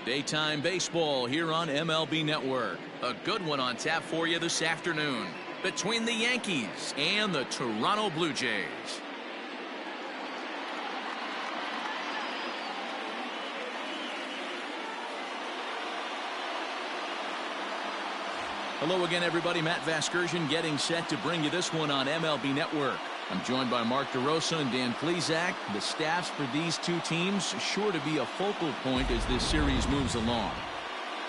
Daytime baseball here on MLB Network. A good one on tap for you this afternoon between the Yankees and the Toronto Blue Jays. Hello again, everybody. Matt Vasgersian getting set to bring you this one on MLB Network. I'm joined by Mark DeRosa and Dan Plesac. The staffs for these two teams sure to be a focal point as this series moves along.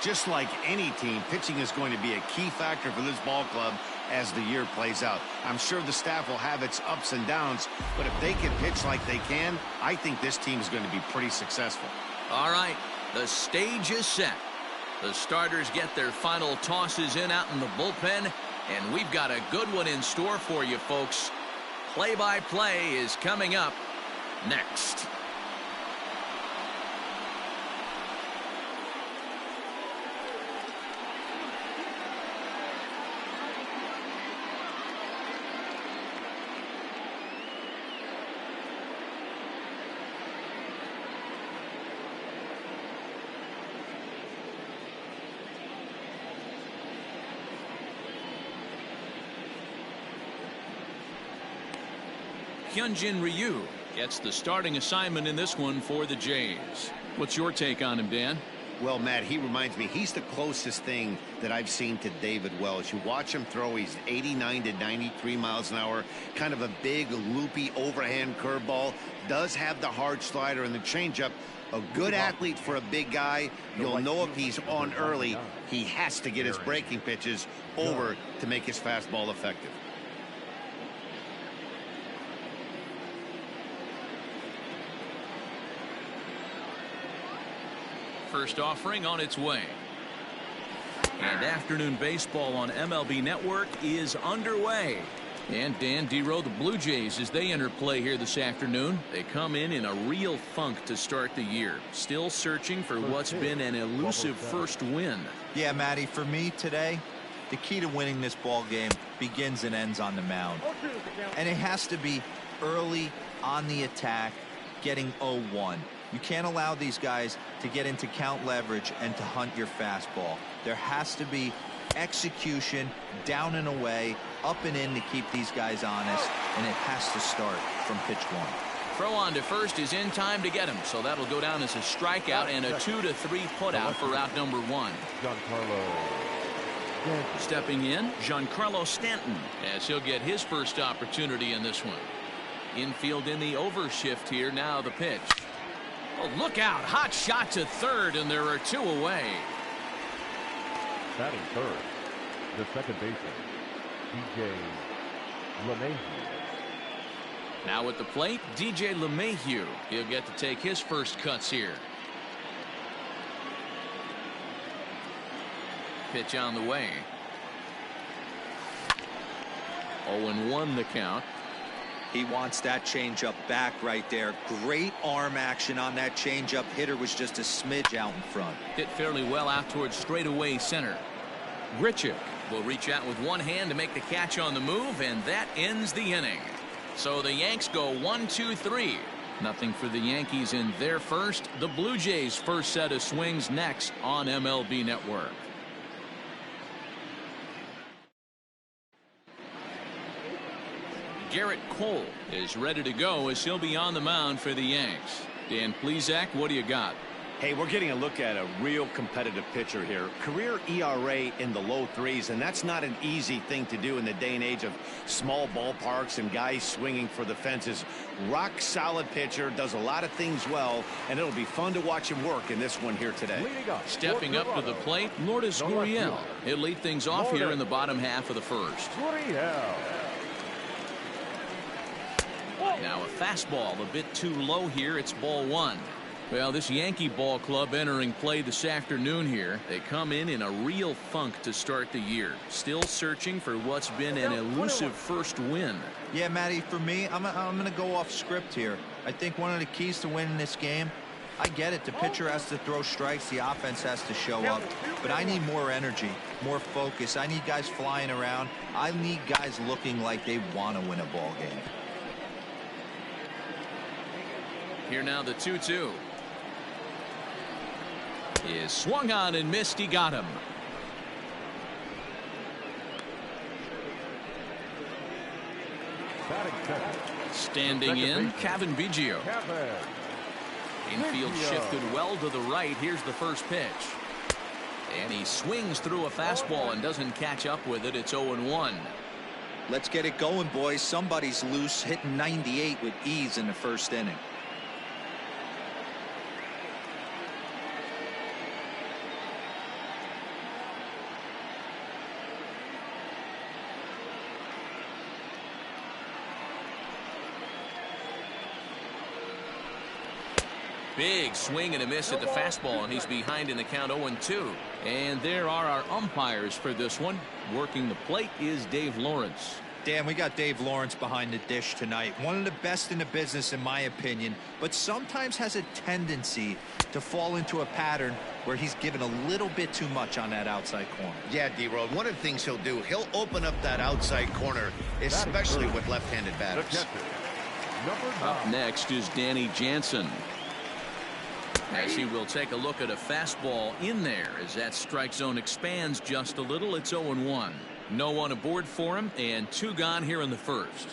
Just like any team, pitching is going to be a key factor for this ball club as the year plays out. I'm sure the staff will have its ups and downs, but if they can pitch like they can, I think this team is going to be pretty successful. All right, the stage is set. The starters get their final tosses in out in the bullpen, and we've got a good one in store for you, folks. Play-by-play is coming up next. Hyunjin Ryu gets the starting assignment in this one for the Jays. What's your take on him, Dan? Well, Matt, he reminds me, he's the closest thing that I've seen to David Wells. You watch him throw, he's 89 to 93 miles an hour, kind of a big, loopy, overhand curveball, does have the hard slider and the changeup. A good athlete for a big guy. You'll know if he's on early, he has to get his breaking pitches over to make his fastball effective. First offering on its way. And afternoon baseball on MLB Network is underway. And Dan Dero, the Blue Jays, as they enter play here this afternoon, they come in a real funk to start the year. Still searching for what's been an elusive first win. Yeah, Matty, for me today, the key to winning this ball game begins and ends on the mound. And it has to be early on the attack, getting 0-1. You can't allow these guys to get into count leverage and to hunt your fastball. There has to be execution down and away, up and in to keep these guys honest, and it has to start from pitch one. Throw on to first is in time to get him, so that'll go down as a strikeout and a 2-3 putout for out number one. Stepping in, Giancarlo Stanton, as he'll get his first opportunity in this one. Infield in the overshift here. Now the pitch. Oh, look out. Hot shot to third, and there are two away. Batting third, the second baseman, DJ LeMahieu. Now at the plate, DJ LeMahieu. He'll get to take his first cuts here. Pitch on the way. 0-1 the count. He wants that changeup back right there. Great arm action on that changeup. Hitter was just a smidge out in front. Hit fairly well out towards straightaway center. Grichuk will reach out with one hand to make the catch on the move, and that ends the inning. So the Yanks go 1-2-3. Nothing for the Yankees in their first. The Blue Jays' first set of swings next on MLB Network. Garrett Cole is ready to go as he'll be on the mound for the Yanks. Dan Plesac, what do you got? Hey, we're getting a look at a real competitive pitcher here. Career ERA in the low threes, and that's not an easy thing to do in the day and age of small ballparks and guys swinging for the fences. Rock solid pitcher, does a lot of things well, and it'll be fun to watch him work in this one here today. Stepping up to the plate, Lourdes Gurriel. He'll lead things off here in the bottom half of the first. Now a fastball a bit too low here. It's ball one. Well, this Yankee ball club entering play this afternoon here. They come in a real funk to start the year. Still searching for what's been an elusive first win. Yeah, Matty, for me, I'm going to go off script here. I think one of the keys to winning this game, I get it. The pitcher has to throw strikes. The offense has to show up. But I need more energy, more focus. I need guys flying around. I need guys looking like they want to win a ball game. Here now the 2-2. is swung on and missed. He got him. Standing in, Kevin Biggio. Infield shifted well to the right. Here's the first pitch. And he swings through a fastball and doesn't catch up with it. It's 0-1. Let's get it going, boys. Somebody's loose, hitting 98 with ease in the first inning. Big swing and a miss at the fastball, and he's behind in the count 0-2. And there are our umpires for this one. Working the plate is Dave Lawrence. Dan, we got Dave Lawrence behind the dish tonight. One of the best in the business, in my opinion, but sometimes has a tendency to fall into a pattern where he's given a little bit too much on that outside corner. Yeah, D-Road, one of the things he'll do, he'll open up that outside corner, especially with left-handed batters. Up next is Danny Jansen, as he will take a look at a fastball in there as that strike zone expands just a little. It's 0-1. No one aboard for him, and 2 gone here in the first.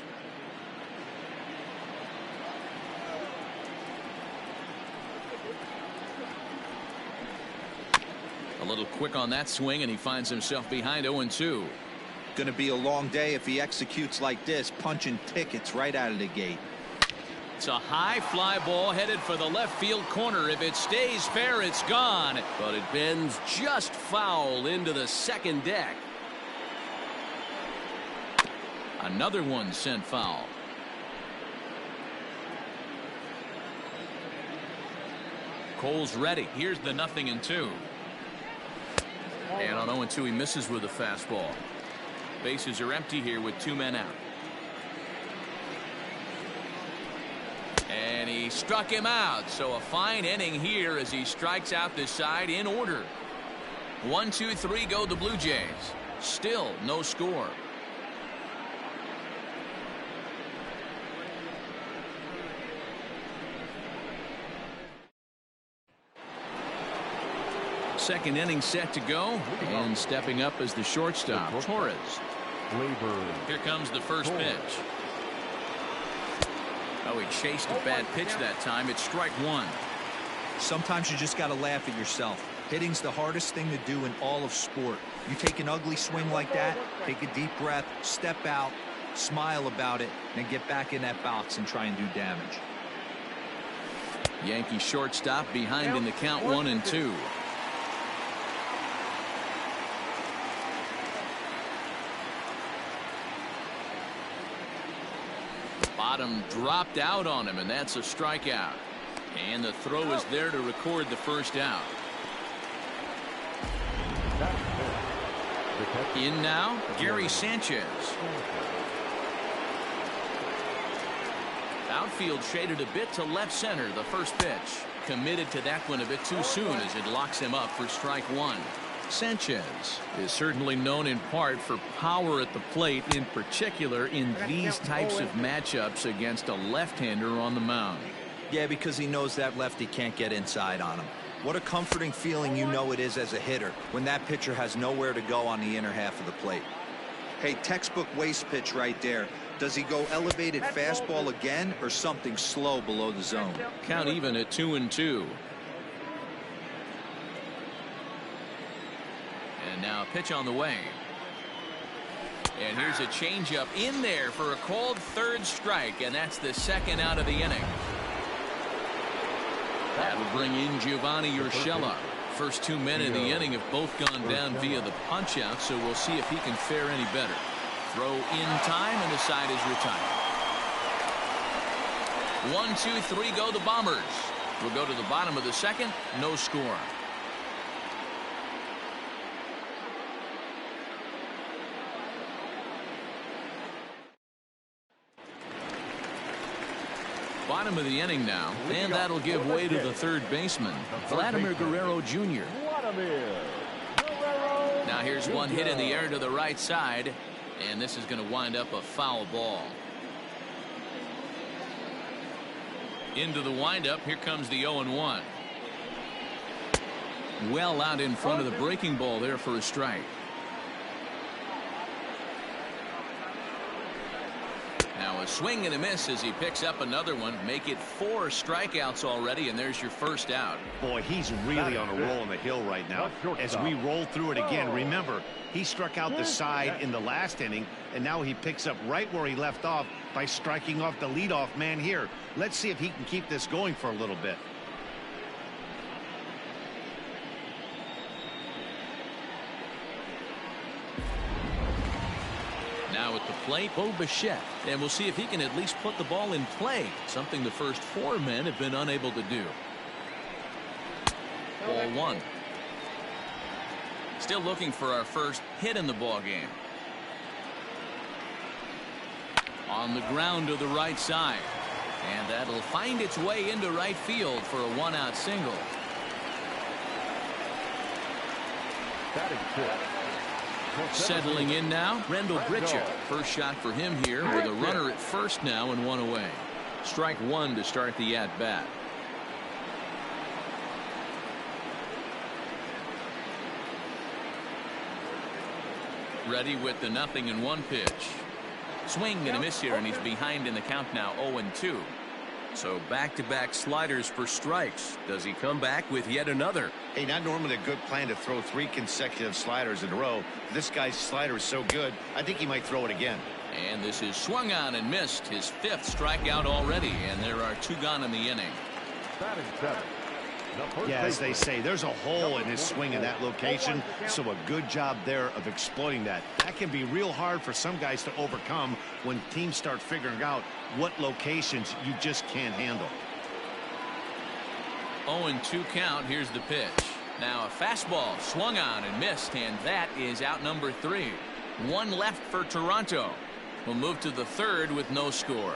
A little quick on that swing, and he finds himself behind 0-2. Going to be a long day if he executes like this, punching tickets right out of the gate. It's a high fly ball headed for the left field corner. If it stays fair, it's gone, but it bends just foul into the second deck. Another one sent foul. Cole's ready. Here's the 0-2. And on 0-2, he misses with a fastball. Bases are empty here with 2 men out. And he struck him out. So a fine inning here as he strikes out this side in order. 1, 2, 3 go the Blue Jays. Still no score. Second inning set to go, and stepping up as the shortstop, Torres. Here comes the first pitch. Oh, he chased a bad pitch that time. It's strike 1. Sometimes you just got to laugh at yourself. Hitting's the hardest thing to do in all of sport. You take an ugly swing like that, take a deep breath, step out, smile about it, and get back in that box and try and do damage. Yankee shortstop behind in the count 1-2. Bottom dropped out on him, and that's a strikeout. And the throw is there to record the first out. In now, Gary Sanchez. Outfield shaded a bit to left center. The first pitch. Committed to that one a bit too soon as it locks him up for strike 1. Sanchez is certainly known in part for power at the plate, in particular in these types of matchups against a left-hander on the mound. Yeah, because he knows that lefty can't get inside on him. What a comforting feeling you know it is as a hitter when that pitcher has nowhere to go on the inner half of the plate. Hey, textbook waste pitch right there. Does he go elevated fastball again or something slow below the zone? Count even at 2-2. And now a pitch on the way. And here's a changeup in there for a called third strike, and that's the second out of the inning. That will bring in Giovanni Urshela. First 2 men in the inning have both gone down via the punch out, so we'll see if he can fare any better. Throw in time, and the side is retired. 1, 2, 3 go the Bombers. We'll go to the bottom of the second. No score. Bottom of the inning now, and that'll give way to the third baseman, Vladimir Guerrero Jr. Now here's one hit in the air to the right side, and this is going to wind up a foul ball. Into the windup, here comes the 0-1. Well out in front of the breaking ball there for a strike. Now a swing and a miss as he picks up another one. Make it 4 strikeouts already, and there's your first out. Boy, he's really on a roll on the hill right now. As we roll through it again, remember, he struck out the side in the last inning, and now he picks up right where he left off by striking off the leadoff man here. Let's see if he can keep this going for a little bit. Now at the plate, Bo Bichette, and we'll see if he can at least put the ball in play, something the first 4 men have been unable to do. Ball 1. Still looking for our first hit in the ball game. On the ground to the right side, and that'll find its way into right field for a 1-out single. Batting 6. Settling in now, Rendell Gritcher. First shot for him here with a runner at first now and 1 away. Strike 1 to start the at-bat. Ready with the 0-1 pitch. Swing and a miss here, and he's behind in the count now, 0-2. So back-to-back sliders for strikes. Does he come back with yet another? Hey, not normally a good plan to throw 3 consecutive sliders in a row. This guy's slider is so good, I think he might throw it again. And this is swung on and missed. His 5th strikeout already, and there are 2 gone in the inning. Batting 7. Yeah, as they say, there's a hole in his swing in that location, so a good job there of exploiting that. That can be real hard for some guys to overcome when teams start figuring out what locations you just can't handle. 0-2 count. Here's the pitch. Now a fastball swung on and missed, and that is out number 3. 1 left for Toronto. We'll move to the 3rd with no score.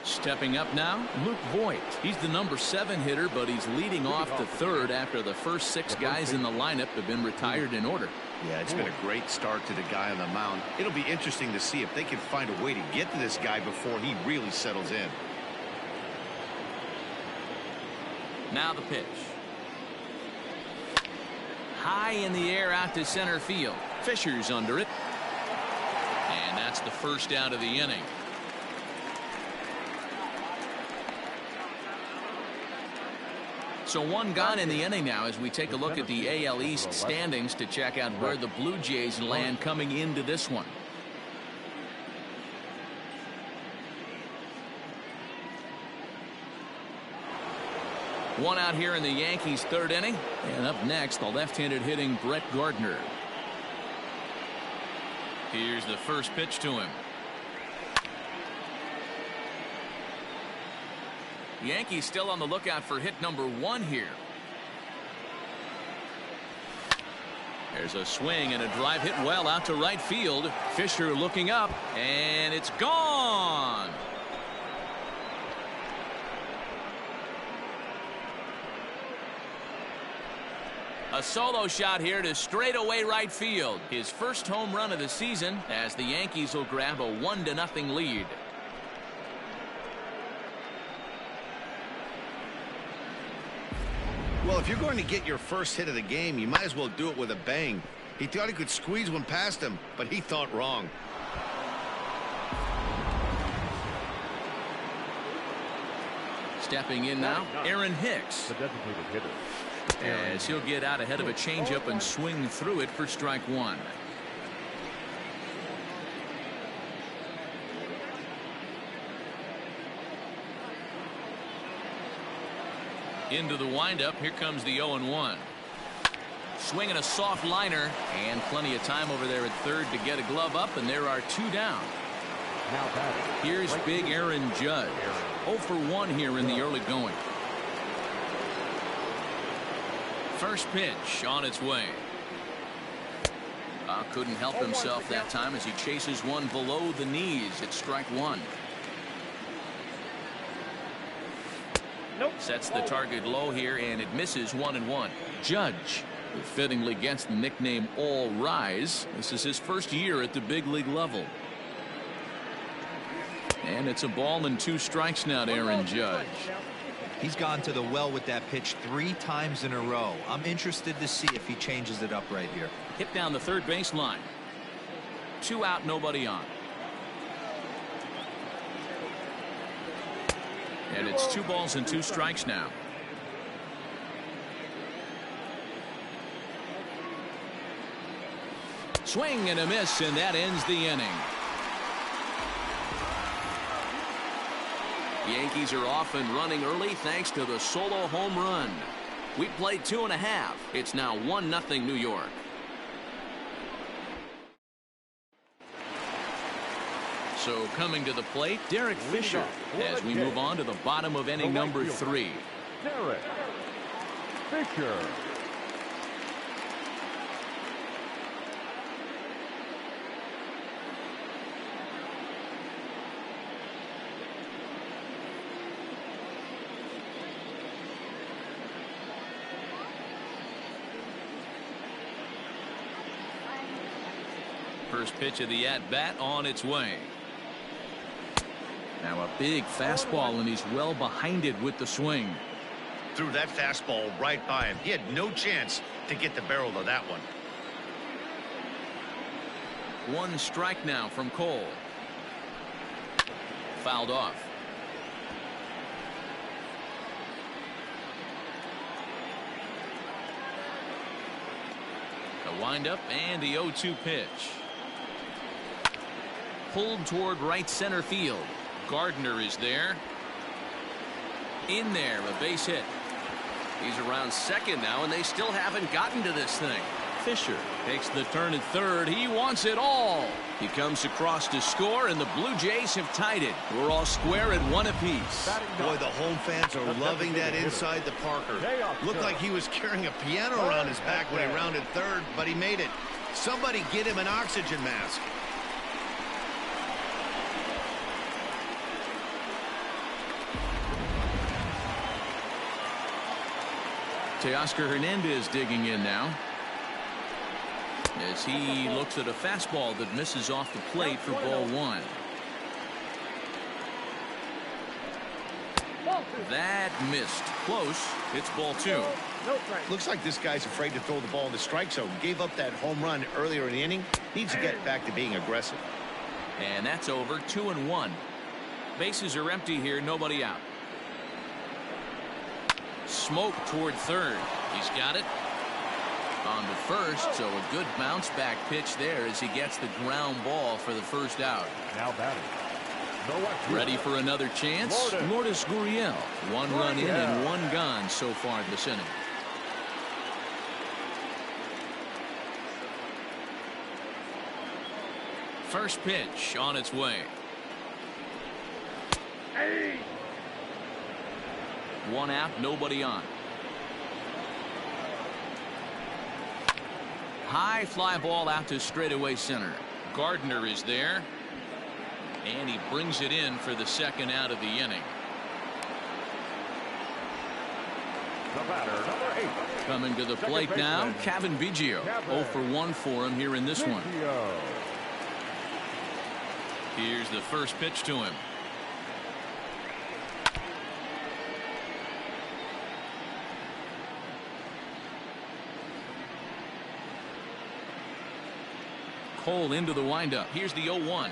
Stepping up now, Luke Voigt. He's the number 7 hitter, but he's leading off the 3rd after the first 6 guys in the lineup have been retired in order. Yeah, it's been a great start to the guy on the mound. It'll be interesting to see if they can find a way to get to this guy before he really settles in. Now the pitch. High in the air out to center field. Fisher's under it. And that's the first out of the inning. So 1 gone in the inning now as we take a look at the AL East standings to check out where the Blue Jays land coming into this one. One out here in the Yankees' 3rd inning. And up next, the left-handed hitting Brett Gardner. Here's the first pitch to him. Yankees still on the lookout for hit number 1 here. There's a swing and a drive hit well out to right field. Fisher looking up, and it's gone. A solo shot here to straightaway right field. His first home run of the season as the Yankees will grab a 1-0 lead. Well, if you're going to get your first hit of the game, you might as well do it with a bang. He thought he could squeeze one past him, but he thought wrong. Stepping in now, Aaron Hicks. The designated hitter. As he'll get out ahead of a changeup and swing through it for strike 1. Into the windup. Here comes the 0-1. Swinging a soft liner, and plenty of time over there at 3rd to get a glove up, and there are 2 down. Now batting. Here's big Aaron Judge. 0 for 1 here in the early going. First pitch on its way. Couldn't help himself that time as he chases one below the knees. It's strike 1. Sets the target low here, and it misses 1-1. Judge, who fittingly gets the nickname All Rise. This is his first year at the big league level. And it's a ball and 2 strikes now to Aaron Judge. He's gone to the well with that pitch 3 times in a row. I'm interested to see if he changes it up right here. Hit down the third base line. 2 out, nobody on. And it's 2 balls and 2 strikes now. Swing and a miss, and that ends the inning. Yankees are off and running early thanks to the solo home run. We played 2.5. It's now 1-0 New York. So coming to the plate, Derek Fisher, as we move on to the bottom of inning number 3. Derek Fisher. First pitch of the at-bat on its way. Now a big fastball, and he's well behind it with the swing. Threw that fastball right by him. He had no chance to get the barrel of that one. 1 strike now from Cole. Fouled off. A windup and the 0-2 pitch. Pulled toward right center field. Gardner is there. In there, a base hit. He's around second now, and they still haven't gotten to this thing. Fisher takes the turn at third. He wants it all. He comes across to score, and the Blue Jays have tied it. We're all square at 1 apiece. Boy, the home fans are loving that inside the Parker. Looked like he was carrying a piano around his back when he rounded third, but he made it. Somebody get him an oxygen mask. Teoscar Hernandez digging in now, as he looks at a fastball that misses off the plate for ball 1. That missed. Close. It's ball 2. Looks like this guy's afraid to throw the ball in the strike zone. Gave up that home run earlier in the inning. Needs to get back to being aggressive. And that's over. 2-1. Bases are empty here. Nobody out. Smoke toward third. He's got it. On to first, so a good bounce back pitch there as he gets the ground ball for the first out. Now batting. Ready for another chance? Lourdes Gurriel. 1 run in and 1 gone so far this inning. First pitch on its way. 1 out, nobody on. High fly ball out to straightaway center. Gardner is there, and he brings it in for the second out of the inning. The batter, number 8. Coming to the plate now, Cavan Biggio. 0 for 1 for him here in this one. Here's the first pitch to him. Cole into the windup. Here's the 0-1.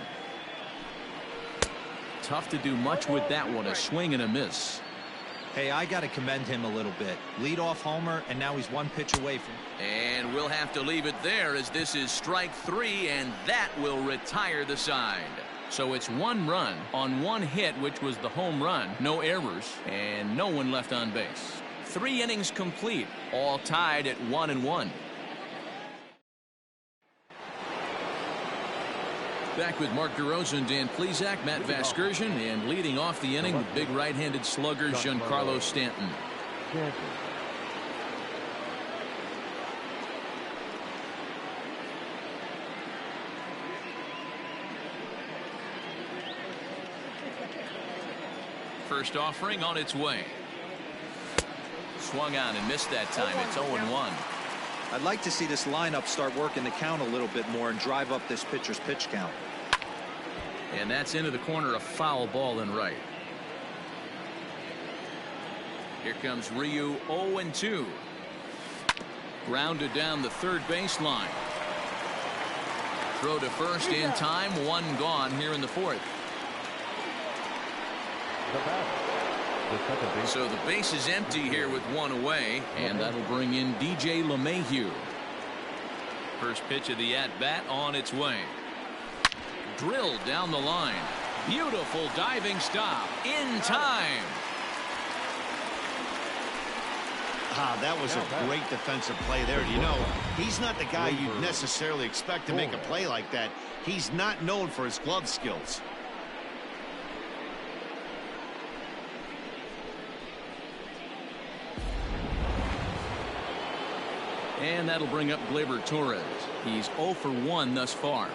Tough to do much with that one. A swing and a miss. Hey, I got to commend him a little bit. Leadoff homer, and now he's 1 pitch away from. And we'll have to leave it there, as this is strike 3, and that will retire the side. So it's 1 run on 1 hit, which was the home run. No errors, and no one left on base. 3 innings complete, all tied at 1-1. Back with Mark DeRosa and Dan Plesac, Matt Vasgersian, and leading off the inning, the big right-handed slugger Giancarlo Stanton. First offering on its way. Swung on and missed that time. It's 0-1. I'd like to see this lineup start working the count a little bit more and drive up this pitcher's pitch count. And that's into the corner, a foul ball and right. Here comes Ryu, 0-2. Grounded down the third baseline. Throw to first in time. One gone here in the fourth. So the base is empty here with one away, and that'll bring in DJ LeMahieu. First pitch of the at-bat on its way. Drilled down the line. Beautiful diving stop in time. That was a great defensive play there. You know, he's not the guy you'd necessarily expect to make a play like that. He's not known for his glove skills. And that'll bring up Gleyber Torres. He's 0 for 1 thus far.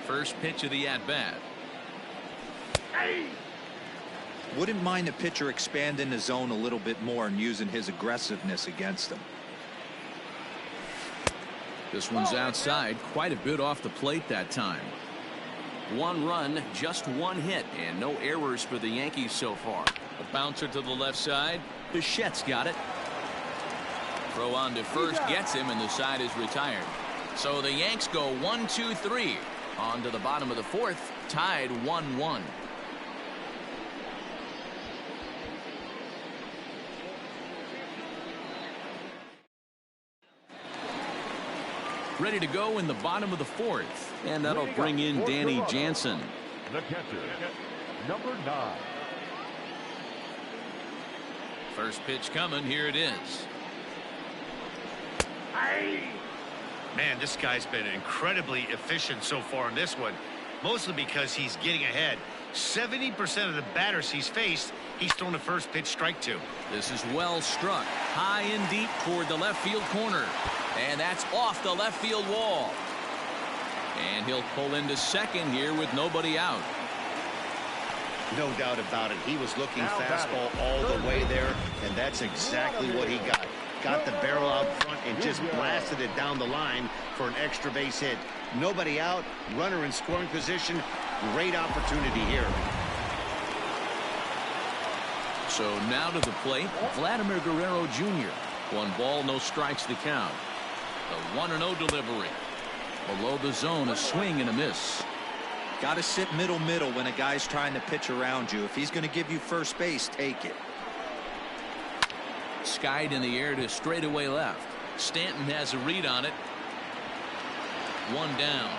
First pitch of the at-bat. Wouldn't mind the pitcher expanding the zone a little bit more and using his aggressiveness against him. This one's outside, quite a bit off the plate that time. One run, just one hit, and no errors for the Yankees so far. A bouncer to the left side. Bichette's got it. Throw on to first, gets him, and the side is retired. So the Yanks go 1-2-3. On to the bottom of the fourth, tied 1-1. Ready to go in the bottom of the fourth, and that'll bring in Danny Jansen. The catcher, number 9. First pitch coming. Here it is. Man, this guy's been incredibly efficient so far in this one, mostly because he's getting ahead. 70% of the batters he's faced, he's thrown a first pitch strike to. This is well struck, high and deep toward the left field corner, and that's off the left field wall. And he'll pull into second here with nobody out. No doubt about it. He was looking fastball all the way there, and that's exactly what he got. Got the barrel out front and just blasted it down the line for an extra base hit. Nobody out, runner in scoring position. Great opportunity here. So now to the plate, Vladimir Guerrero Jr. 1 ball, no strikes to count. The 1-0 delivery. Below the zone, a swing and a miss. Got to sit middle when a guy's trying to pitch around you. If he's going to give you first base, take it. Skied in the air to straightaway left. Stanton has a read on it. 1 down.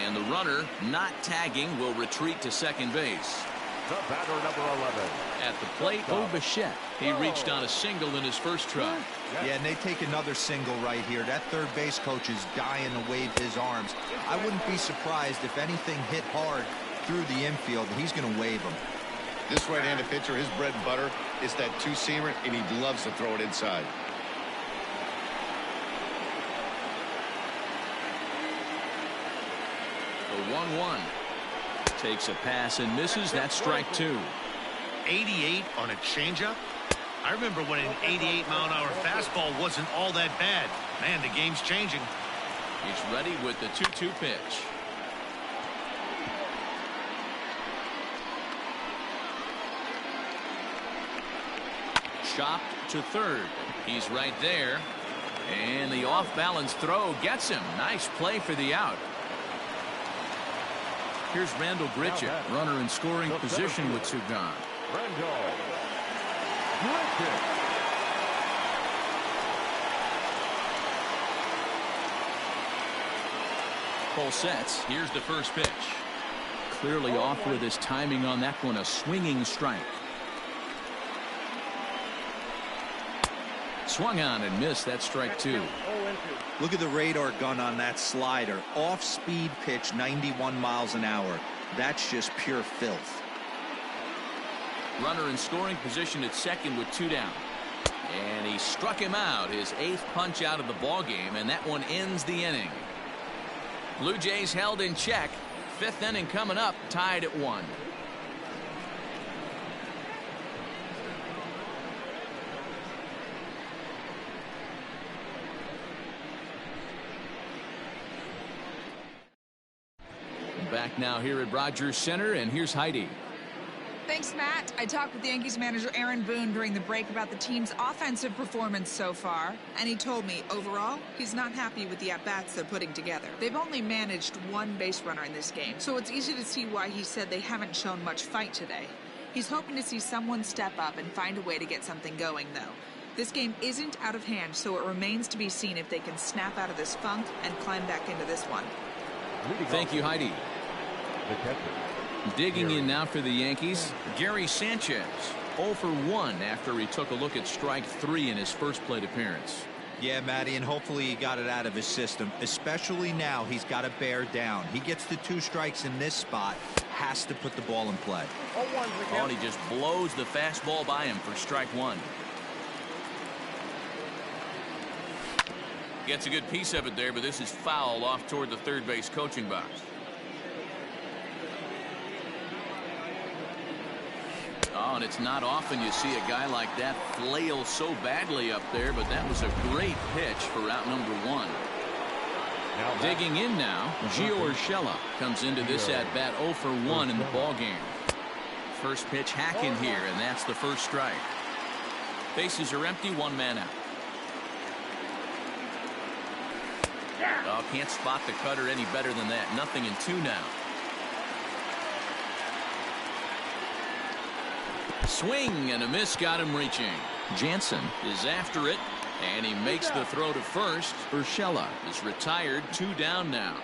And the runner, not tagging, will retreat to second base. The batter, number 11. At the plate, Bichette. He reached on a single in his first try. Yeah, and they take another single right here. That third base coach is dying to wave his arms. I wouldn't be surprised if anything hit hard through the infield. He's going to wave them. This right-handed pitcher, his bread and butter is that two-seamer, and he loves to throw it inside. The 1-1. Takes a pass and misses. That's strike 2. 88 on a changeup? I remember when an 88-mile-an-hour fastball wasn't all that bad. Man, the game's changing. He's ready with the 2-2 pitch. Chopped to third. He's right there. And the off-balance throw gets him. Nice play for the out. Here's Randall Grichuk, runner in scoring position with 2 gone. Randall Grichuk. Full sets. Here's the first pitch. Clearly off with his timing on that one. A swinging strike. Swung on and missed. That's strike 2. Look at the radar gun on that slider. Off-speed pitch, 91 miles an hour. That's just pure filth. Runner in scoring position at second with 2 down. And he struck him out. His 8th punch out of the ball game, and that one ends the inning. Blue Jays held in check. 5th inning coming up, tied at 1. back now here at Rogers Center, and here's Heidi. Thanks, Matt. I talked with Yankees manager Aaron Boone during the break about the team's offensive performance so far, and he told me, overall, he's not happy with the at-bats they're putting together. They've only managed one base runner in this game, so it's easy to see why he said they haven't shown much fight today. He's hoping to see someone step up and find a way to get something going, though. This game isn't out of hand, so it remains to be seen if they can snap out of this funk and climb back into this one. Thank you, Heidi. The catcher. Digging in now for the Yankees, Gary Sanchez, 0 for 1 after he took a look at strike 3 in his first plate appearance. Yeah, Matty, and hopefully he got it out of his system, especially now he's got to bear down. He gets the 2 strikes in this spot, has to put the ball in play. Oh, and he just blows the fastball by him for strike 1. Gets a good piece of it there, but this is foul off toward the third base coaching box. Oh, and it's not often you see a guy like that flail so badly up there, but that was a great pitch for out number 1. Digging in now, Gio Urshela comes into this at-bat 0 for 1 in the ballgame. First pitch hacking here, and that's the first strike. Bases are empty, 1 man out. Oh, can't spot the cutter any better than that. Nothing in 2 now. Swing and a miss got him reaching. Jansen is after it, and he makes the throw to first. Urshela is retired, 2 down now.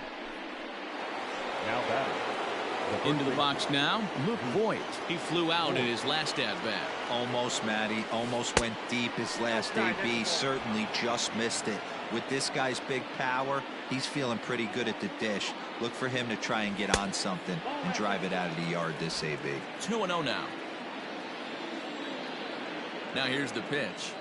Now batting. Into the box now, Luke Voigt. He flew out in his last at-bat. Almost, Matty. Almost went deep his last AB. Certainly just missed it. With this guy's big power, he's feeling pretty good at the dish. Look for him to try and get on something and drive it out of the yard this AB. 2-0 now. Now here's the pitch.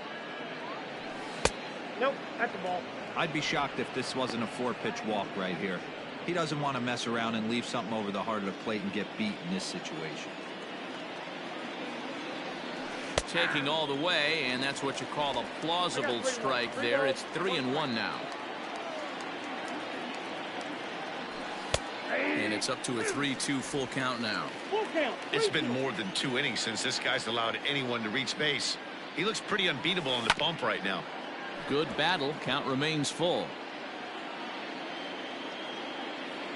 Nope, that's the ball. I'd be shocked if this wasn't a 4-pitch walk right here. He doesn't want to mess around and leave something over the heart of the plate and get beat in this situation. Taking all the way, and that's what you call a plausible strike there. It's 3-1 now. And it's up to a 3-2 full count now. It's been more than 2 innings since this guy's allowed anyone to reach base. He looks pretty unbeatable on the bump right now. Good battle. Count remains full.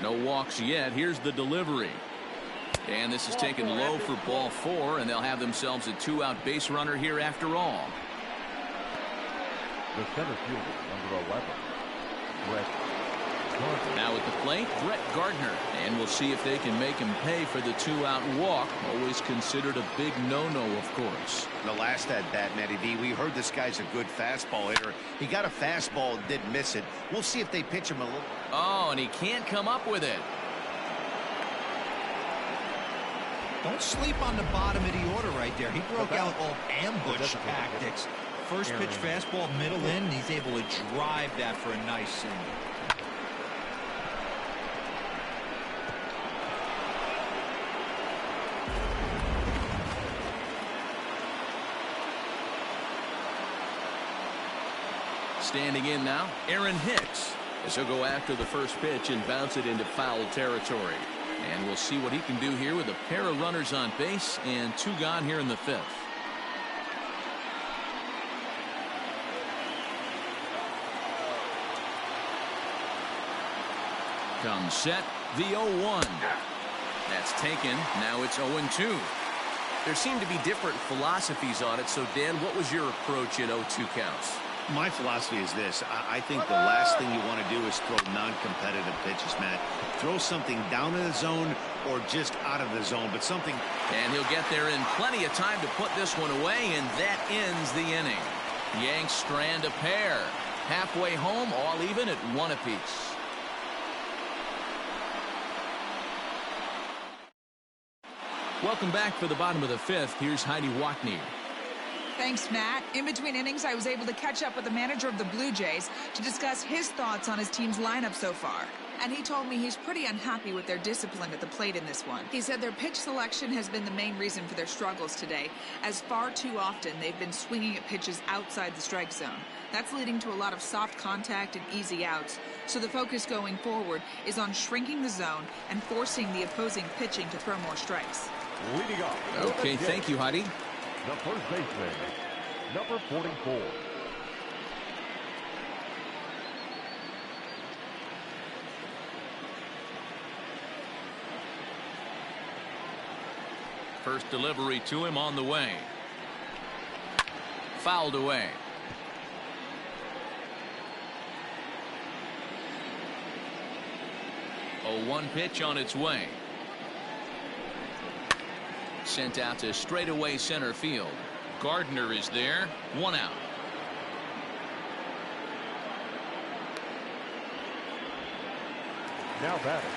No walks yet. Here's the delivery. And this is taken low for ball 4, and they'll have themselves a 2-out base runner here after all. The center fielder, number 11, Brett Gardner. Now at the plate, Brett Gardner. And we'll see if they can make him pay for the 2-out walk. Always considered a big no-no, of course. The last at-bat, Matty D, we heard this guy's a good fastball hitter. He got a fastball, did miss it. We'll see if they pitch him a little. Oh, and he can't come up with it. Don't sleep on the bottom of the order right there. He broke out all ambush tactics. First pitch fastball, middle in, and he's able to drive that for a nice single. Standing in now, Aaron Hicks, as he'll go after the first pitch and bounce it into foul territory. And we'll see what he can do here with a pair of runners on base and 2 gone here in the 5th. Comes set, the 0-1. That's taken. Now it's 0-2. There seem to be different philosophies on it. So, Dan, what was your approach at 0-2 counts? My philosophy is this. I think the last thing you want to do is throw non-competitive pitches, Matt. Throw something down in the zone or just out of the zone, but something. And he'll get there in plenty of time to put this one away, and that ends the inning. Yanks strand a pair. Halfway home, all even at 1 apiece. Welcome back for the bottom of the 5th. Here's Heidi Wackney. Thanks, Matt. In between innings, I was able to catch up with the manager of the Blue Jays to discuss his thoughts on his team's lineup so far. And he told me he's pretty unhappy with their discipline at the plate in this one. He said their pitch selection has been the main reason for their struggles today, as far too often they've been swinging at pitches outside the strike zone. That's leading to a lot of soft contact and easy outs. So the focus going forward is on shrinking the zone and forcing the opposing pitching to throw more strikes. Leading off. Okay, thank you, Heidi. The first baseman, number 44. First delivery to him on the way. Fouled away. A 1 pitch on its way. Sent out to straightaway center field. Gardner is there. 1 out. Now batting,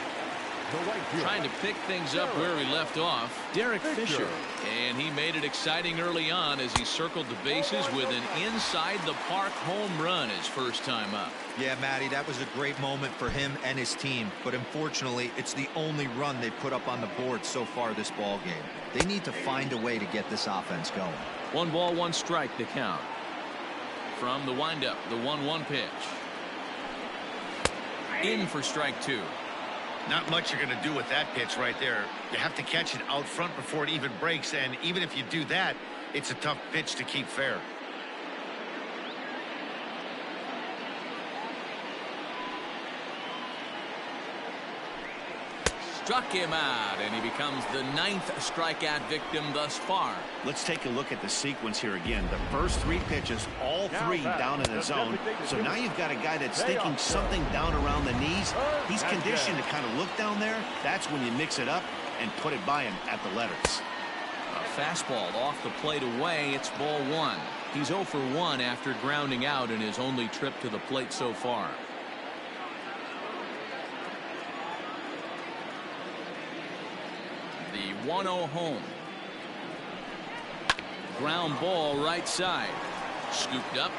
the right fielder. Trying to pick things up where he left off. Derek Fisher. And he made it exciting early on as he circled the bases with an inside the park home run his first time up. Yeah, Matty, that was a great moment for him and his team, but unfortunately it's the only run they put up on the board so far this ball game. They need to find a way to get this offense going. 1 ball, 1 strike to count. From the windup, the 1-1 pitch. In for strike 2. Not much you're going to do with that pitch right there. You have to catch it out front before it even breaks, and even if you do that, it's a tough pitch to keep fair. Struck him out, and he becomes the 9th strikeout victim thus far. Let's take a look at the sequence here again. The first 3 pitches, all 3 down in the zone. So now you've got a guy that's thinking something down around the knees. He's conditioned to kind of look down there. That's when you mix it up and put it by him at the letters. A fastball off the plate away. It's ball 1. He's 0 for 1 after grounding out in his only trip to the plate so far. The 1-0 home. Ground ball right side. Scooped up.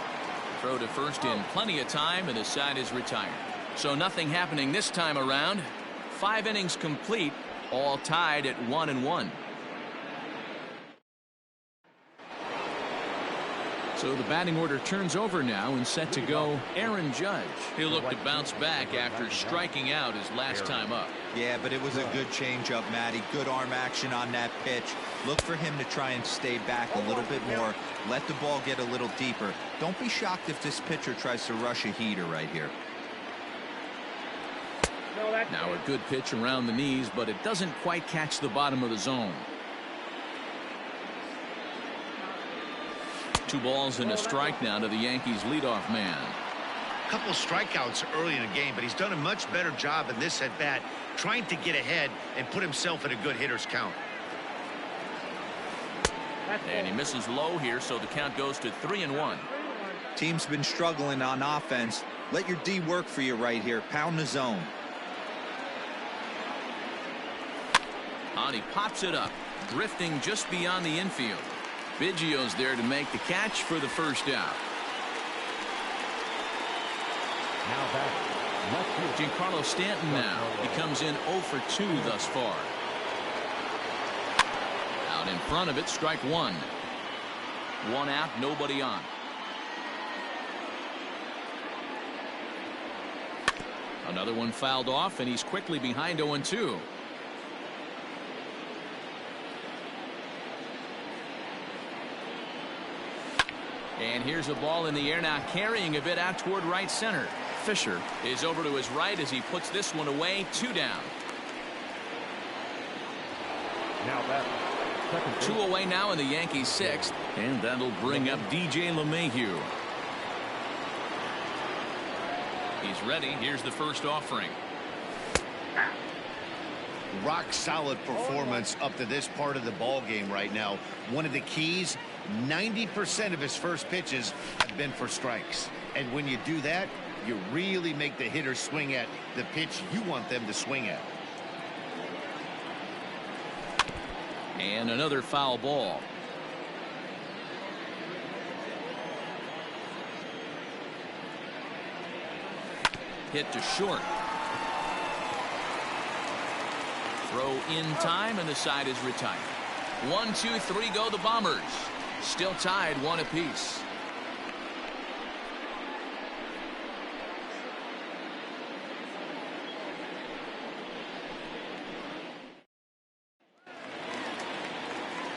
Throw to first in plenty of time, and the side is retired. So nothing happening this time around. 5 innings complete, all tied at 1-1. So the batting order turns over now and set to go Aaron Judge. He'll look to bounce back after striking out his last time up. Yeah, but it was a good changeup, Matty. Good arm action on that pitch. Look for him to try and stay back a little bit more. Let the ball get a little deeper. Don't be shocked if this pitcher tries to rush a heater right here. Now a good pitch around the knees, but it doesn't quite catch the bottom of the zone. 2 balls and a strike now to the Yankees leadoff man. A couple strikeouts early in the game, but he's done a much better job in this at bat, trying to get ahead and put himself in a good hitter's count. And he misses low here, so the count goes to 3-1. Team's been struggling on offense. Let your D work for you right here. Pound the zone. And he pops it up, drifting just beyond the infield. Biggio's there to make the catch for the first out. Now batting, left field. Giancarlo Stanton now. He comes in 0 for 2 thus far. Out in front of it, strike 1. 1 out, nobody on. Another one fouled off, and he's quickly behind 0-2. And here's a ball in the air now, carrying a bit out toward right center. Fisher is over to his right as he puts this one away. 2 down. Now batting, second base. 2 away now in the Yankees 6th, and that'll bring up DJ LeMahieu. He's ready. Here's the first offering. Rock solid performance up to this part of the ball game right now. One of the keys, 90% of his first pitches have been for strikes. And when you do that, you really make the hitter swing at the pitch you want them to swing at. And another foul ball. Hit to short. Throw in time, and the side is retired. 1, 2, 3 go the Bombers. Still tied 1 apiece.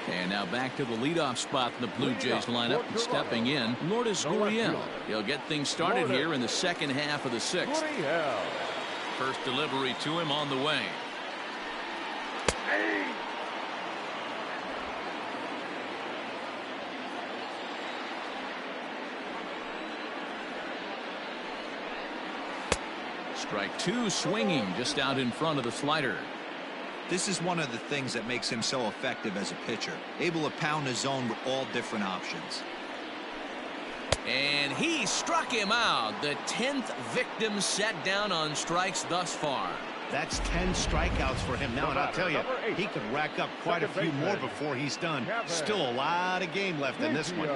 And now back to the leadoff spot in the Blue Jays lineup. And stepping in, Lourdes Gurriel. He'll get things started here in the second half of the 6th. First delivery to him on the way. Strike 2, swinging just out in front of the slider. This is one of the things that makes him so effective as a pitcher, able to pound the zone with all different options. And he struck him out. The 10th victim set down on strikes thus far. That's 10 strikeouts for him now, and I'll tell you, he could rack up quite a few more before he's done. Still a lot of game left in this one.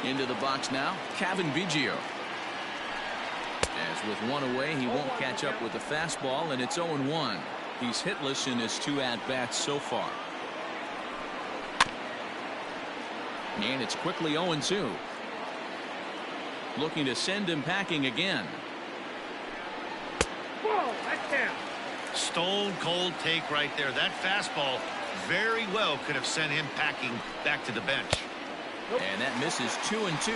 Into the box now, Kevin Biggio. As with 1 away, he won't catch up with the fastball, and it's 0-1. He's hitless in his 2 at-bats so far. And it's quickly 0-2. Looking to send him packing again. Whoa, that's down. Stone cold take right there. That fastball very well could have sent him packing back to the bench. And that misses 2-2.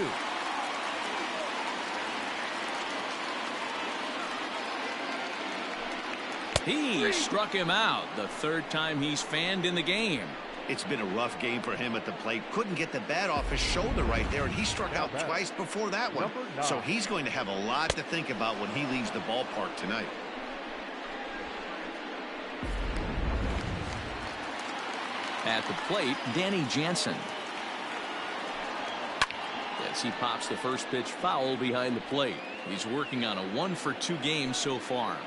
He struck him out, the 3rd time he's fanned in the game. It's been a rough game for him at the plate. Couldn't get the bat off his shoulder right there, and he struck out twice before that one. So he's going to have a lot to think about when he leaves the ballpark tonight. At the plate, Danny Jansen. As he pops the first pitch foul behind the plate. He's working on a 1-for-2 game so far.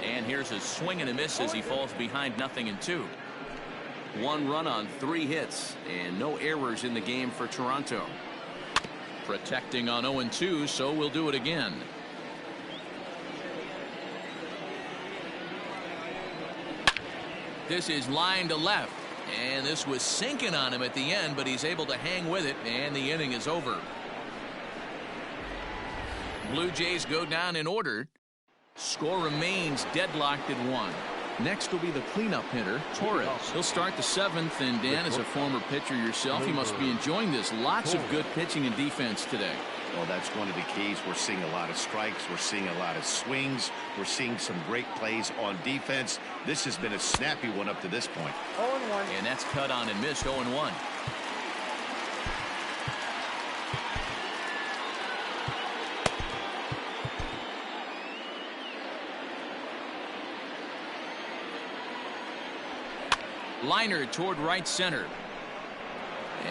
And here's a swing and a miss as he falls behind 0-2. 1 run on 3 hits and no errors in the game for Toronto. Protecting on 0-2, so we'll do it again. This is line to left, and this was sinking on him at the end, but he's able to hang with it, and the inning is over. Blue Jays go down in order. Score remains deadlocked at 1. Next will be the cleanup hitter, Torres. He'll start the 7th, and Dan, as a former pitcher yourself, you must be enjoying this. Lots of good pitching and defense today. Well, that's one of the keys. We're seeing a lot of strikes. We're seeing a lot of swings. We're seeing some great plays on defense. This has been a snappy one up to this point. 0-1. And that's cut on and missed. 0-1. Liner toward right center.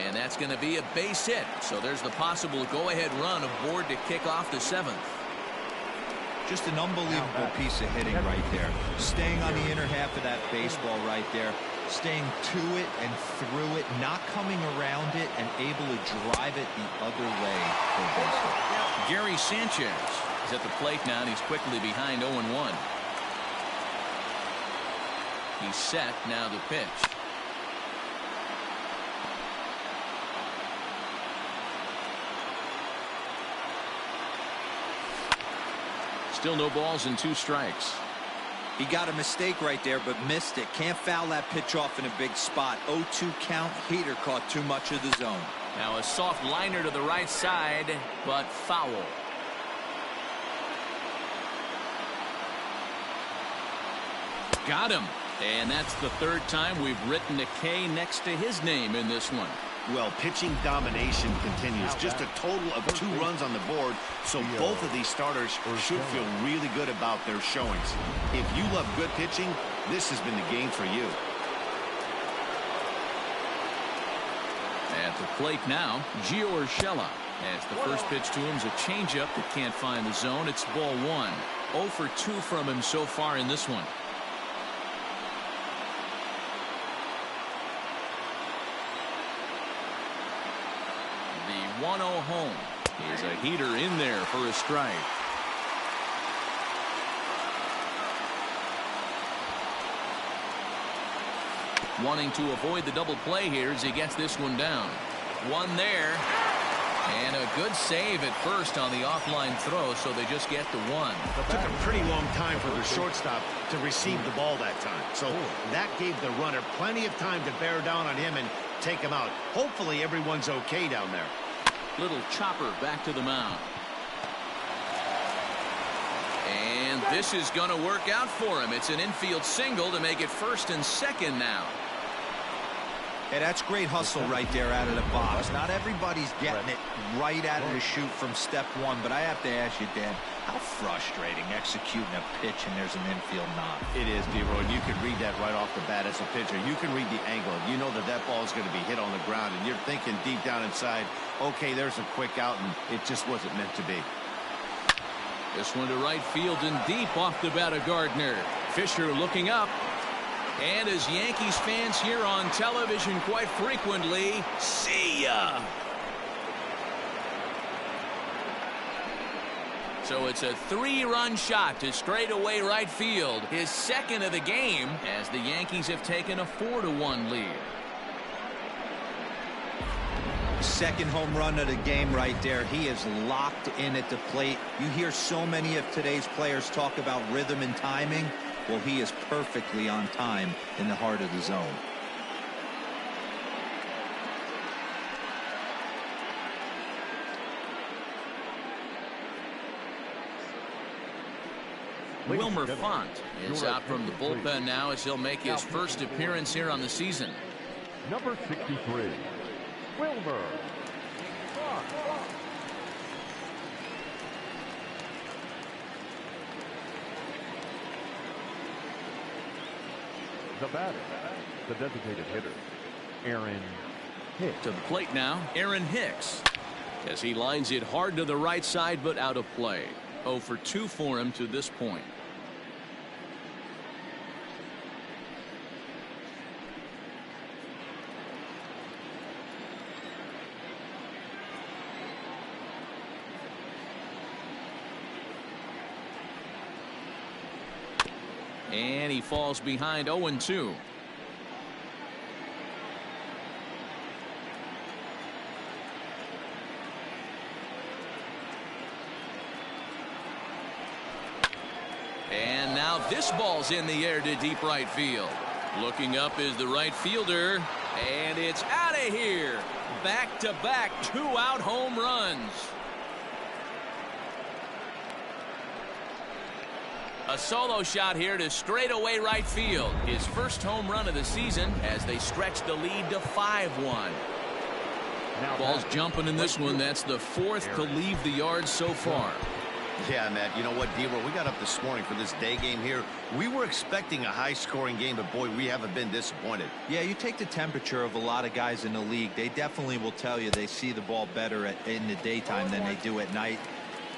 And that's going to be a base hit. So there's the possible go-ahead run aboard to kick off the 7th. Just an unbelievable piece of hitting right there. Staying on the inner half of that baseball right there. Staying to it and through it. Not coming around it and able to drive it the other way for a base hit. Gary Sanchez is at the plate now, and he's quickly behind 0-1. He's set now to pitch. Still no balls and 2 strikes. He got a mistake right there, but missed it. Can't foul that pitch off in a big spot. 0-2 count. Heater caught too much of the zone. Now a soft liner to the right side, but foul. Got him. And that's the 3rd time we've written a K next to his name in this one. Well, pitching domination continues. Just a total of 2 runs on the board, so both of these starters should feel really good about their showings. If you love good pitching, this has been the game for you. At the plate now, Gio Urshela. As the first pitch to him is a changeup that can't find the zone. It's ball 1. 0 for 2 from him so far in this one. 1-0 home. Is a heater in there for a strike. Wanting to avoid the double play here as he gets this one down. One there. And a good save at first on the offline throw, so they just get the one. It took a pretty long time for the shortstop to receive the ball that time. So that gave the runner plenty of time to bear down on him and take him out. Hopefully everyone's okay down there. Little chopper back to the mound. And this is going to work out for him. It's an infield single to make it first and second now. Hey, that's great hustle right there out of the box. Not everybody's getting it right out of the chute from step one, but I have to ask you, Dan, how frustrating executing a pitch and there's an infield knock. It is, D-Roy, and you can read that right off the bat as a pitcher. You can read the angle. You know that that ball is going to be hit on the ground, and you're thinking deep down inside, okay, there's a quick out, and it just wasn't meant to be. This one to right field and deep off the bat of Gardner. Fisher looking up. And as Yankees fans hear on television quite frequently, see ya. So it's a 3-run shot to straightaway right field, his second of the game, as the Yankees have taken a 4-1 lead. Second home run of the game right there. He is locked in at the plate. You hear so many of today's players talk about rhythm and timing. Well, he is perfectly on time in the heart of the zone. Wilmer Font is out from the bullpen now as he'll make his first appearance here on the season. Number 63, Wilmer. The batter, the designated hitter, Aaron Hicks. To the plate now, Aaron Hicks, as he lines it hard to the right side but out of play. 0 for 2 for him to this point. And he falls behind 0-2. And now this ball's in the air to deep right field. Looking up is the right fielder, and it's out of here. Back-to-back 2-out home runs. A solo shot here to straightaway right field. His first home run of the season as they stretch the lead to 5-1. Ball's jumping in this one. That's the 4th to leave the yard so far. Yeah, Matt, you know what, D-Roy, we got up this morning for this day game here. We were expecting a high-scoring game, but, boy, we haven't been disappointed. Yeah, you take the temperature of a lot of guys in the league. They definitely will tell you they see the ball better in the daytime than they do at night.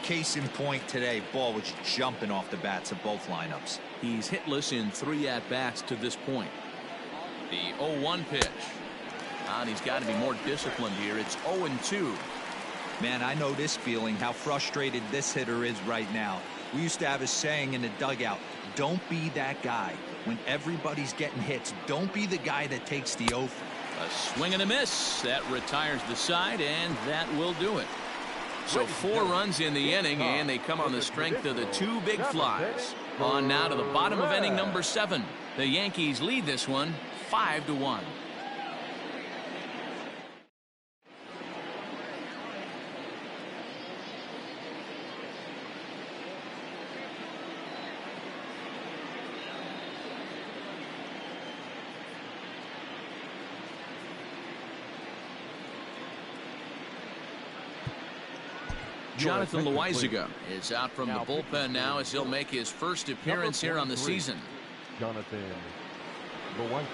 Case in point today, ball was jumping off the bats of both lineups. He's hitless in 3 at-bats to this point. The 0-1 pitch. And he's got to be more disciplined here. It's 0-2. Man, I know this feeling, how frustrated this hitter is right now. We used to have a saying in the dugout, don't be that guy. When everybody's getting hits, don't be the guy that takes the over. A swing and a miss. That retires the side, and that will do it. So 4 runs in the inning, and they come on the strength of the 2 big flies. On now to the bottom of inning number 7. The Yankees lead this one 5-1. Jonathan Loaizaga is out from the bullpen now as he'll make his first appearance here on the season. Jonathan Loaizaga.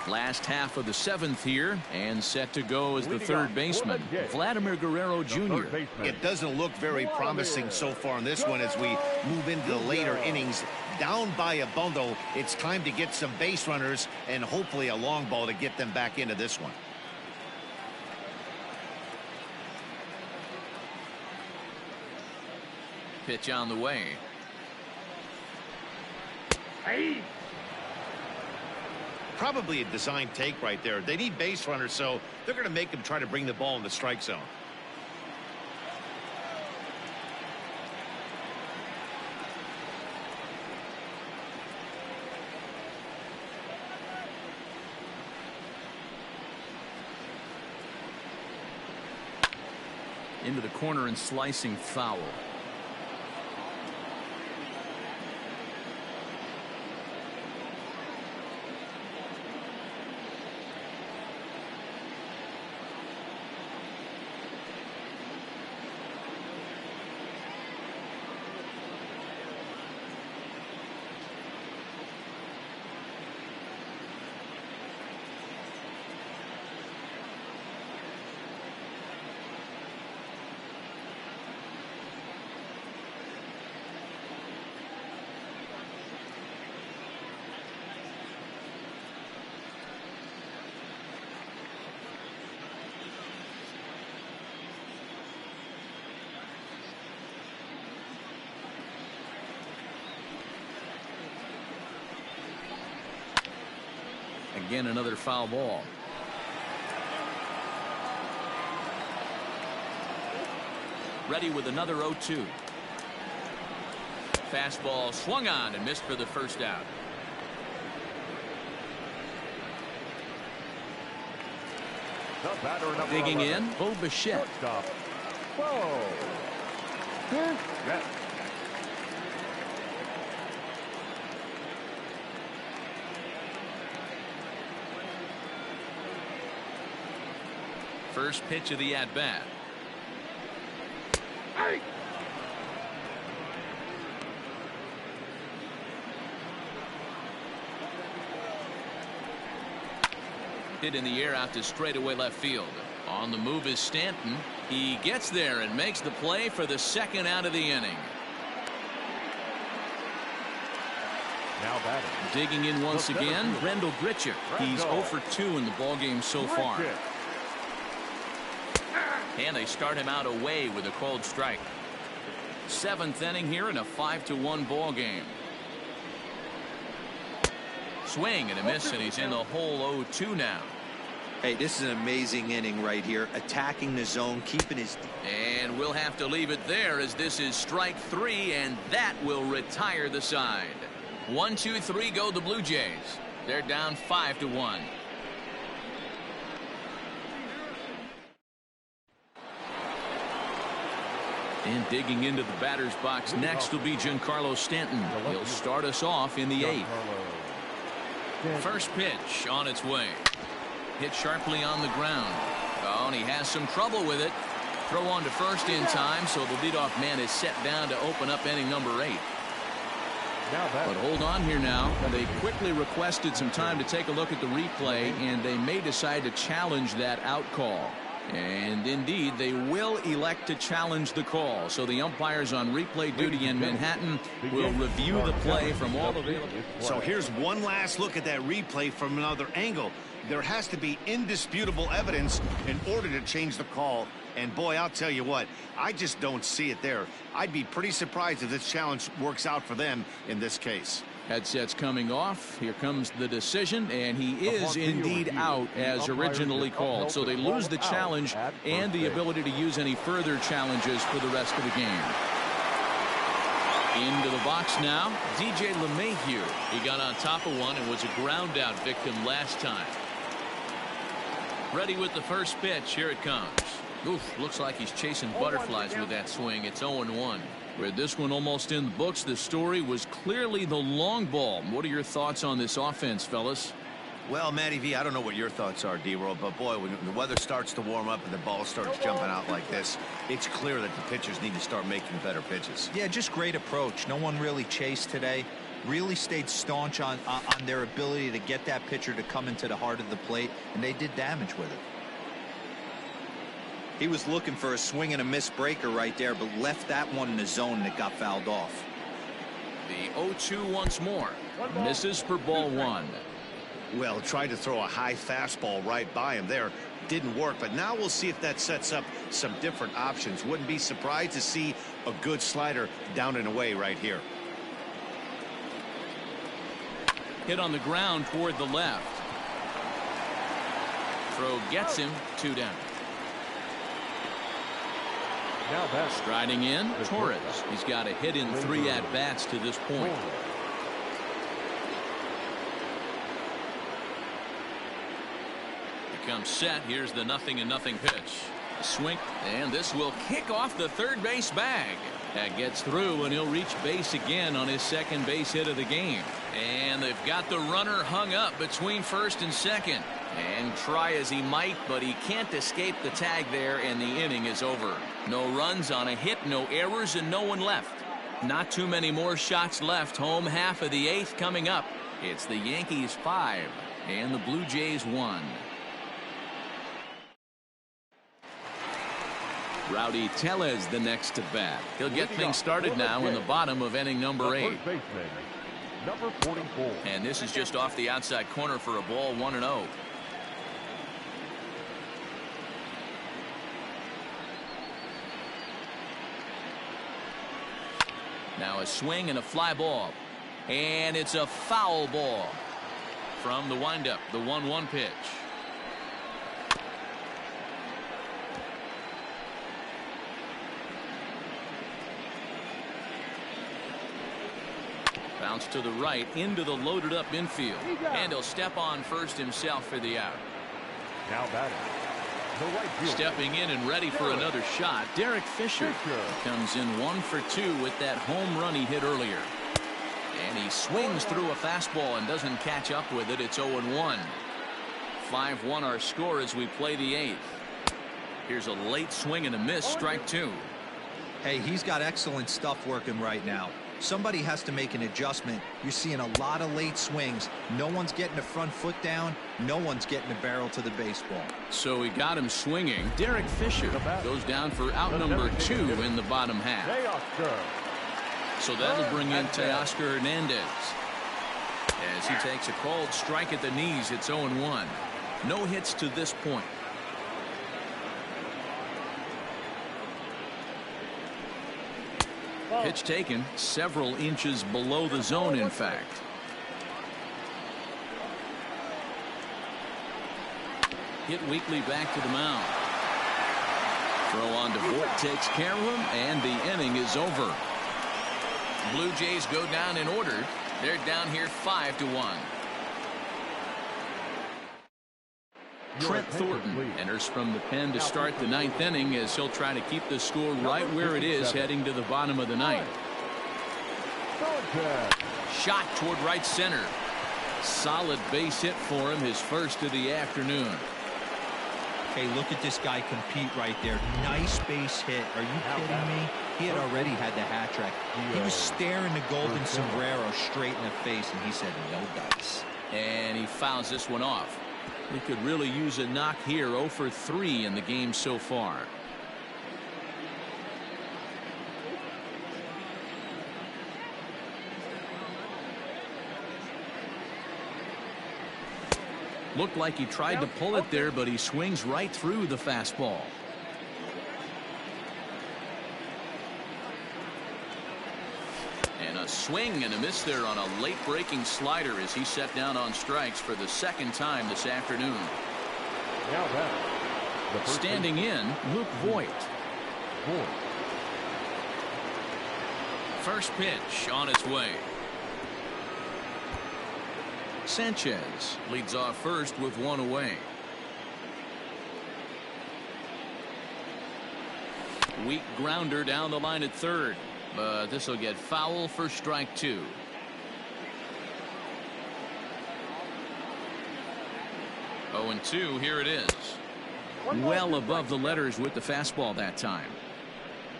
Last half of the 7th here, and set to go as the third baseman, Vladimir Guerrero Jr. It doesn't look very promising so far in this one as we move into the later innings. Down by a bundle, it's time to get some base runners and hopefully a long ball to get them back into this one. Pitch on the way. Hey. Probably a design take right there. They need base runners, so they're going to make them try to bring the ball in the strike zone. Into the corner and slicing foul. Again, another foul ball. Ready with another 0-2. Fastball swung on and missed for the first out. Digging in, Bo Bichette. First pitch of the at-bat. Hit in the air out to straightaway left field. On the move is Stanton. He gets there and makes the play for the second out of the inning. Now batting. Digging in once again, Rendell Grichuk. He's 0 for 2 in the ballgame so far. And they start him out away with a cold strike. 7th inning here in a 5-1 ball game. Swing and a miss, and he's in the hole 0-2 now. Hey, this is an amazing inning right here. Attacking the zone, keeping his... And we'll have to leave it there as this is strike 3, and that will retire the side. 1-2-3 go the Blue Jays. They're down 5-1. And digging into the batter's box next will be Giancarlo Stanton. He'll start us off in the 8th. First pitch on its way. Hit sharply on the ground. Oh, and he has some trouble with it. Throw on to first in time, so the leadoff man is set down to open up inning number 8. But hold on here now. They quickly requested some time to take a look at the replay, and they may decide to challenge that out call. And indeed, they will elect to challenge the call. So the umpires on replay duty in Manhattan will review the play from all available. So here's one last look at that replay from another angle. There has to be indisputable evidence in order to change the call. And boy, I'll tell you what, I just don't see it there. I'd be pretty surprised if this challenge works out for them in this case. Headsets coming off. Here comes the decision, and he is indeed out as originally called. So they lose the challenge and the ability to use any further challenges for the rest of the game. Into the box now, DJ LeMahieu. He got on top of one and was a ground out victim last time. Ready with the first pitch. Here it comes. Oof, looks like he's chasing butterflies with that swing. It's 0-1. With this one almost in the books, the story was clearly the long ball. What are your thoughts on this offense, fellas? Well, Matty V, I don't know what your thoughts are, D-Roll, but boy, when the weather starts to warm up and the ball starts jumping out like this, it's clear that the pitchers need to start making better pitches. Yeah, just great approach. No one really chased today. really stayed staunch on their ability to get that pitcher to come into the heart of the plate, and they did damage with it. He was looking for a swing and a miss breaker right there, but left that one in the zone that got fouled off. The 0-2 once more. Misses for ball one. Well, tried to throw a high fastball right by him there. Didn't work, but now we'll see if that sets up some different options. Wouldn't be surprised to see a good slider down and away right here. Hit on the ground toward the left. Throw gets him, 2 down. Now that's Striding in, Torres. He's got a hit in 3 at-bats to this point. Becomes set. Here's the 0-0 pitch. A swing, and this will kick off the third base bag. That gets through, and he'll reach base again on his second base hit of the game. And they've got the runner hung up between first and second. And try as he might, but he can't escape the tag there, and the inning is over. No runs on a hit, no errors, and no one left. Not too many more shots left. Home half of the 8th coming up. It's the Yankees 5 and the Blue Jays 1. Rowdy Tellez the next to bat. He'll get things started now in the bottom of inning number 8. Number 44. And this is just off the outside corner for a ball, 1-0. Now a swing and a fly ball. And it's a foul ball from the windup, the 1-1 pitch. Bounce to the right into the loaded up infield. And he'll step on first himself for the out. Now batting. The right fielder. Stepping in and ready for another shot, Derek Fisher comes in 1 for 2 with that home run he hit earlier. And he swings through a fastball and doesn't catch up with it. It's 0-1. 5-1 our score as we play the 8th. Here's a late swing and a miss, strike 2. Hey, he's got excellent stuff working right now. Somebody has to make an adjustment. You're seeing a lot of late swings. No one's getting the front foot down. No one's getting the barrel to the baseball. So he got him swinging. Derek Fisher goes down for out number 2 in the bottom half. So that'll bring in Teoscar Hernandez. As he takes a called strike at the knees, it's 0-1. No hits to this point. Pitch taken several inches below the zone, in fact. Hit weakly back to the mound. Throw on to Voit takes care of him, and the inning is over. Blue Jays go down in order. They're down here 5-1. Trent Thornton enters from the pen to start the 9th inning as he'll try to keep the score right where it is heading to the bottom of the 9th. Shot toward right center. Solid base hit for him, his first of the afternoon. Hey, look at this guy compete right there. Nice base hit. Are you kidding me? He had already had the hat trick. He was staring the golden sombrero straight in the face, and he said no dice. And he fouls this one off. He could really use a knock here. 0 for 3 in the game so far. Looked like he tried to pull it there, but he swings right through the fastball. And a swing and a miss there on a late breaking slider as he set down on strikes for the second time this afternoon. Now that standing in, Luke Voit. First pitch on its way. Sanchez leads off first with 1 away. Weak grounder down the line at third. But this will get foul for strike 2. Oh, and 2, here it is. Well above the letters with the fastball that time.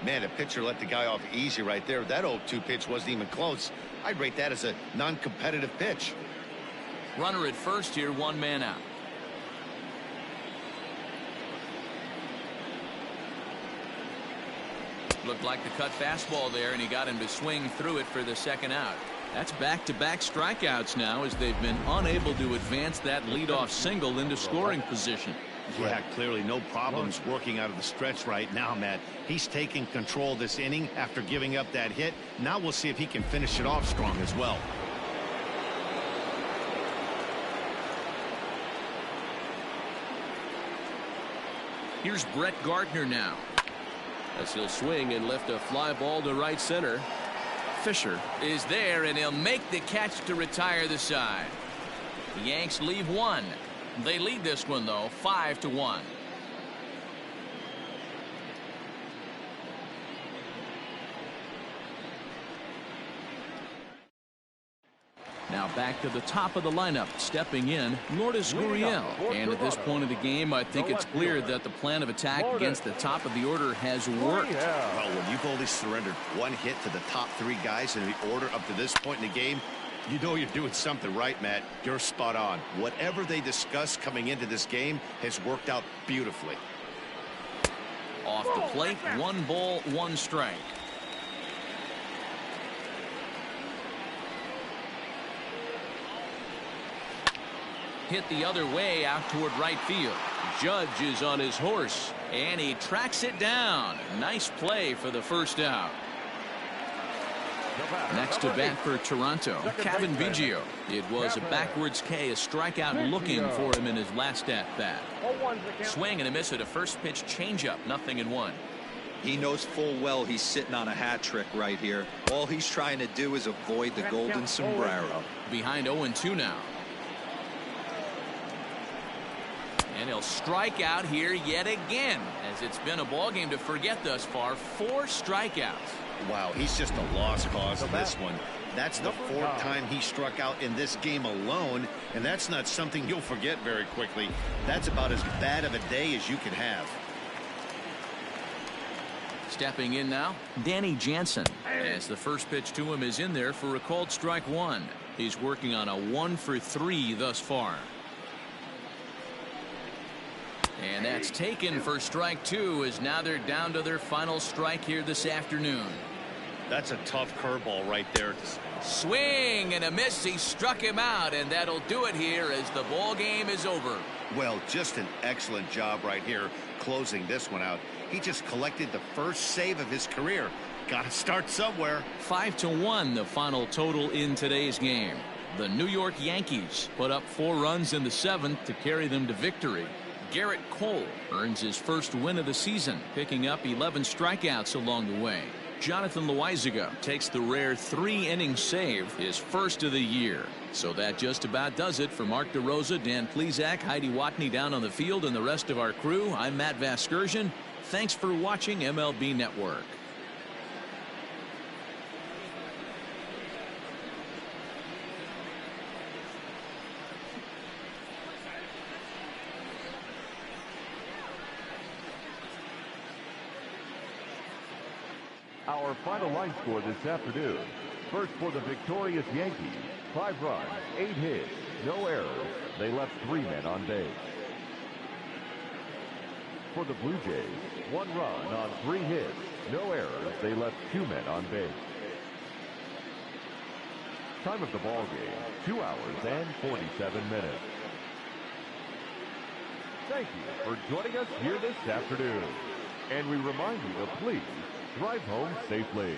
Man, a pitcher let the guy off easy right there. That 0-2 pitch wasn't even close. I'd rate that as a non-competitive pitch. Runner at first here, one man out. Looked like the cut fastball there, and he got him to swing through it for the second out. That's back-to-back strikeouts now as they've been unable to advance that leadoff single into scoring position. Yeah, clearly no problems working out of the stretch right now, Matt. He's taking control of this inning after giving up that hit. Now we'll see if he can finish it off strong as well. Here's Brett Gardner now, as he'll swing and lift a fly ball to right center. Fisher is there, and he'll make the catch to retire the side. The Yanks leave one. They lead this one, though, 5-1. Now back to the top of the lineup, stepping in, Lourdes Gurriel. And at this point of the game, I think it's clear that the plan of attack against the top of the order has worked. Well, when you've only surrendered one hit to the top three guys in the order up to this point in the game, you know you're doing something right, Matt. You're spot on. Whatever they discussed coming into this game has worked out beautifully. Off the plate, 1 ball, 1 strike. Hit the other way out toward right field. Judge is on his horse, and he tracks it down. Nice play for the first out. Next to bat for Toronto, Kevin Biggio. It was a backwards K, a strikeout looking for him in his last at-bat. Swing and a miss at a first pitch changeup, 0-1. He knows full well he's sitting on a hat trick right here. All he's trying to do is avoid the golden sombrero. Behind 0-2 now. And he'll strike out here yet again, as it's been a ball game to forget thus far. 4 strikeouts. Wow, he's just a lost cause in this one. That's the 4th time he struck out in this game alone, and that's not something you'll forget very quickly. That's about as bad of a day as you can have. Stepping in now, Danny Jansen, as the first pitch to him is in there for a called strike 1. He's working on a 1-for-3 thus far. And that's taken for strike 2, as now they're down to their final strike here this afternoon. That's a tough curveball right there. Swing and a miss. He struck him out, and that'll do it here as the ball game is over. Well, just an excellent job right here closing this one out. He just collected the first save of his career. Got to start somewhere. 5-1 the final total in today's game. The New York Yankees put up 4 runs in the 7th to carry them to victory. Garrett Cole earns his first win of the season, picking up 11 strikeouts along the way. Jonathan Loaizaga takes the rare 3-inning save, his first of the year. So that just about does it for Mark DeRosa, Dan Plesac, Heidi Watney down on the field, and the rest of our crew. I'm Matt Vasgersian. Thanks for watching MLB Network. Our final line score this afternoon. First for the victorious Yankees, 5 runs, 8 hits, no errors. They left 3 men on base. For the Blue Jays, 1 run on 3 hits, no errors. They left 2 men on base. Time of the ball game, 2 hours and 47 minutes. Thank you for joining us here this afternoon. And we remind you to please drive home safely.